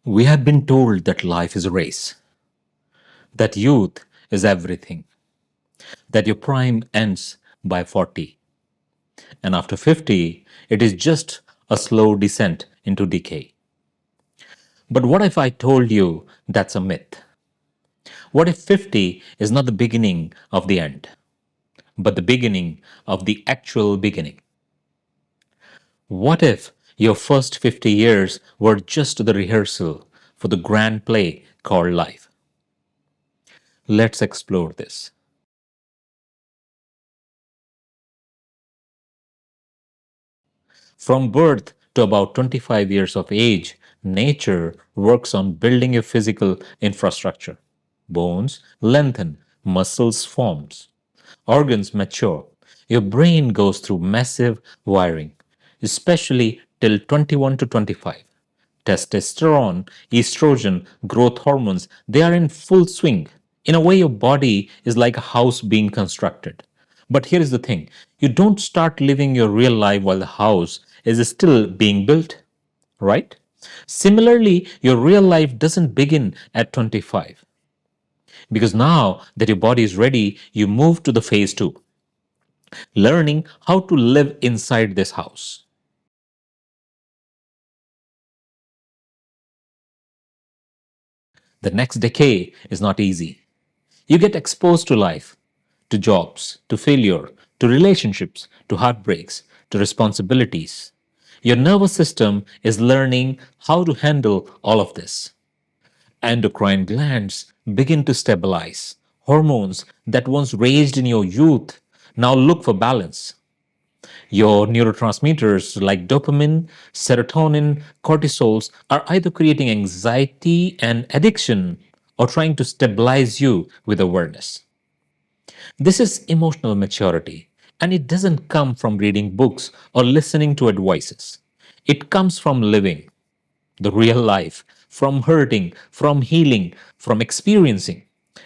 We have been told that life is a race, that youth is everything, that your prime ends by 40, and after 50, it is just a slow descent into decay. But what if I told you that's a myth? What if 50 is not the beginning of the end, but the beginning of the actual beginning? What if your first 50 years were just the rehearsal for the grand play called life? Let's explore this. From birth to about 25 years of age, nature works on building your physical infrastructure. Bones lengthen, muscles form, organs mature. Your brain goes through massive wiring, especially till 21 to 25. Testosterone, estrogen, growth hormones, they are in full swing. In a way, your body is like a house being constructed. But here is the thing, you don't start living your real life while the house is still being built, right? Similarly, your real life doesn't begin at 25 because now that your body is ready, you move to the phase two, learning how to live inside this house. The next decade is not easy. You get exposed to life, to jobs, to failure, to relationships, to heartbreaks, to responsibilities. Your nervous system is learning how to handle all of this. Endocrine glands begin to stabilize. Hormones that once raged in your youth now look for balance. Your neurotransmitters like dopamine, serotonin, cortisols are either creating anxiety and addiction or trying to stabilize you with awareness. This is emotional maturity, and it doesn't come from reading books or listening to advices. It comes from living the real life, from hurting, from healing, from experiencing.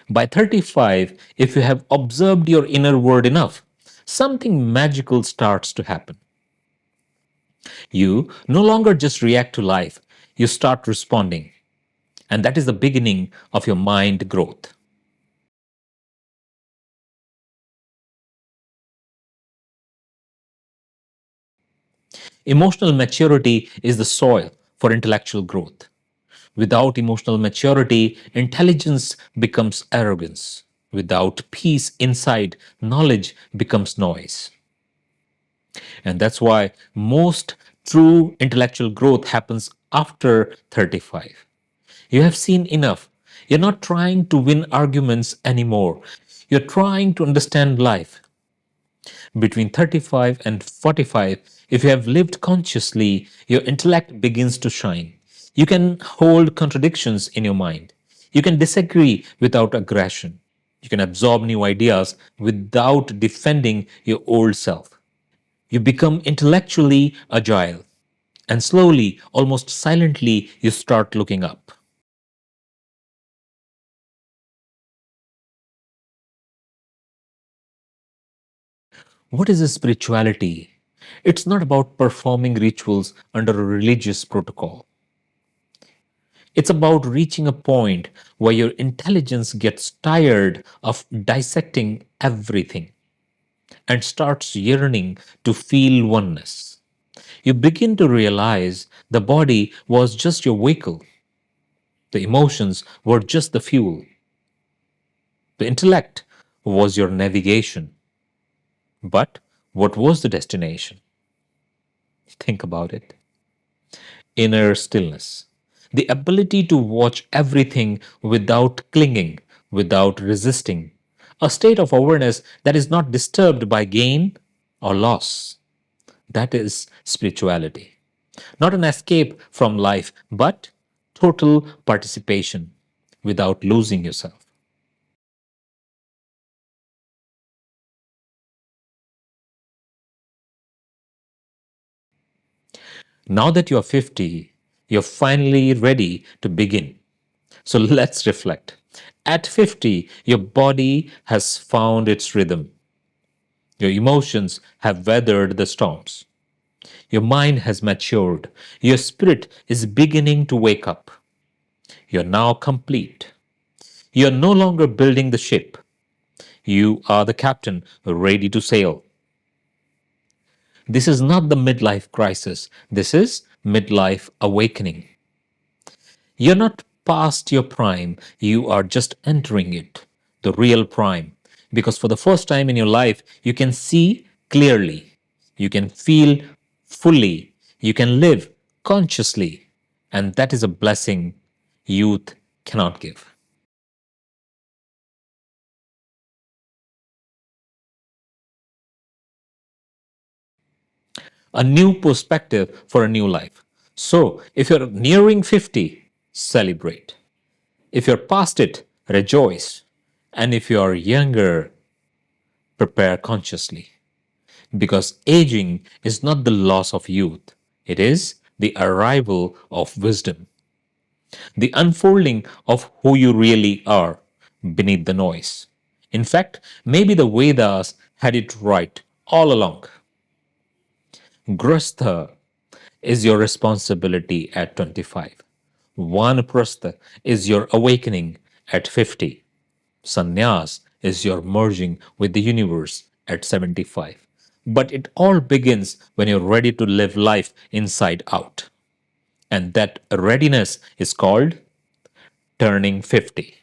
By 35, if you have observed your inner world enough, something magical starts to happen. You no longer just react to life, you start responding. And that is the beginning of your mind growth. Emotional maturity is the soil for intellectual growth. Without emotional maturity, intelligence becomes arrogance. Without peace inside, knowledge becomes noise. And that's why most true intellectual growth happens after 35. You have seen enough. You're not trying to win arguments anymore. You're trying to understand life. Between 35 and 45, if you have lived consciously, your intellect begins to shine. You can hold contradictions in your mind. You can disagree without aggression. You can absorb new ideas without defending your old self. You become intellectually agile. And slowly, almost silently, you start looking up. What is a spirituality? It's not about performing rituals under a religious protocol. It's about reaching a point where your intelligence gets tired of dissecting everything and starts yearning to feel oneness. You begin to realize the body was just your vehicle, the emotions were just the fuel, the intellect was your navigation. But what was the destination? Think about it. Inner stillness. The ability to watch everything without clinging, without resisting. A state of awareness that is not disturbed by gain or loss. That is spirituality. Not an escape from life, but total participation without losing yourself. Now that you're 50, you're finally ready to begin. So let's reflect. At 50, your body has found its rhythm. Your emotions have weathered the storms. Your mind has matured. Your spirit is beginning to wake up. You're now complete. You're no longer building the ship. You are the captain, ready to sail. This is not the midlife crisis. This is midlife awakening. You're not past your prime, you are just entering it, the real prime. Because for the first time in your life, you can see clearly, you can feel fully, you can live consciously. And that is a blessing youth cannot give. A new perspective for a new life. So, if you're nearing 50, celebrate. If you're past it, rejoice. And if you're younger, prepare consciously. Because aging is not the loss of youth, it is the arrival of wisdom, the unfolding of who you really are beneath the noise. In fact, maybe the Vedas had it right all along. Grastha is your responsibility at 25. Vanaprastha is your awakening at 50. Sannyas is your merging with the universe at 75. But it all begins when you're ready to live life inside out. And that readiness is called turning 50.